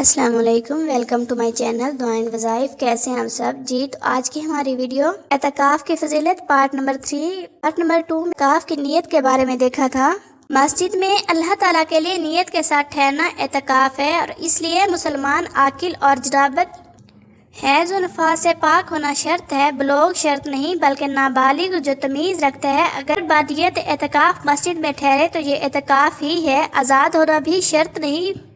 السلام علیکم، welcome to my channel دعائیں وظائف۔ کیسے ہیں ہم سب جی؟ تو آج کی ہماری ویڈیو اعتکاف کی فضیلت پارٹ نمبر 2 میں اعتکاف کی نیت کے بارے میں دیکھا تھا۔ مسجد میں اللہ تعالیٰ کے لیے نیت کے ساتھ ٹھہرنا اعتکاف ہے، اور اس لیے مسلمان عاقل اور جرابت حیض و نفاس سے پاک ہونا شرط ہے، بلوغ شرط نہیں بلکہ نابالغ جو تمیز رکھتا ہے اگر بادیت اعتکاف مسجد میں ٹھہرے تو یہ اعتکاف ہی ہے، آزاد ہونا بھی شرط نہیں،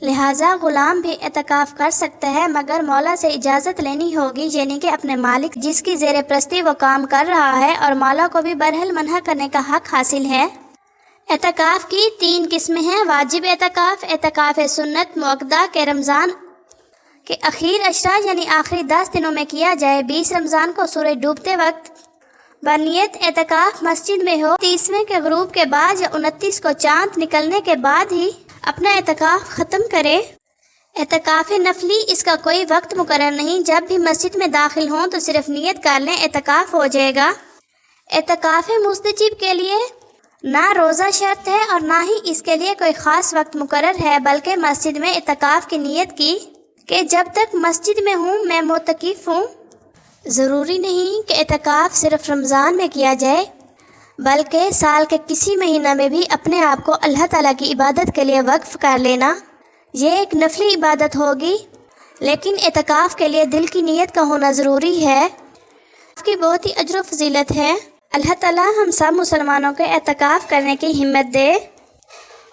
لہٰذا غلام بھی اعتکاف کر سکتا ہے، مگر مولا سے اجازت لینی ہوگی، یعنی کہ اپنے مالک جس کی زیر پرستی وہ کام کر رہا ہے، اور مولا کو بھی برحل منع کرنے کا حق حاصل ہے۔ اعتکاف کی 3 قسمیں ہیں: واجب اعتکاف، اعتکاف سنت مؤکدہ کہ رمضان کے اخیر اشرا یعنی آخری 10 دنوں میں کیا جائے، 20 رمضان کو سورج ڈوبتے وقت بنیت اعتکاف مسجد میں ہو، 30ویں کے غروب کے بعد یا 29 کو چاند نکلنے کے بعد ہی اپنا اعتکاف ختم کرے۔ اعتکاف نفلی، اس کا کوئی وقت مقرر نہیں، جب بھی مسجد میں داخل ہوں تو صرف نیت کر لیں، اعتکاف ہو جائے گا۔ اعتکاف مستجیب کے لیے نہ روزہ شرط ہے اور نہ ہی اس کے لیے کوئی خاص وقت مقرر ہے، بلکہ مسجد میں اعتکاف کی نیت کی کہ جب تک مسجد میں ہوں میں معتکف ہوں۔ ضروری نہیں کہ اعتکاف صرف رمضان میں کیا جائے، بلکہ سال کے کسی مہینہ میں بھی اپنے آپ کو اللہ تعالیٰ کی عبادت کے لیے وقف کر لینا، یہ ایک نفلی عبادت ہوگی، لیکن اعتکاف کے لیے دل کی نیت کا ہونا ضروری ہے۔ اعتکاف کی بہت ہی اجر و فضیلت ہے۔ اللہ تعالیٰ ہم سب مسلمانوں کو اعتکاف کرنے کی ہمت دے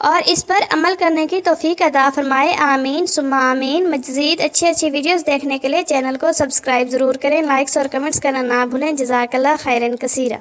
اور اس پر عمل کرنے کی توفیق عطا فرمائے، آمین ثم آمین۔ مزید اچھی ویڈیوز دیکھنے کے لیے چینل کو سبسکرائب ضرور کریں، لائکس اور کمنٹس کرنا نہ بھولیں۔ جزاک اللہ خیرن کثیرا۔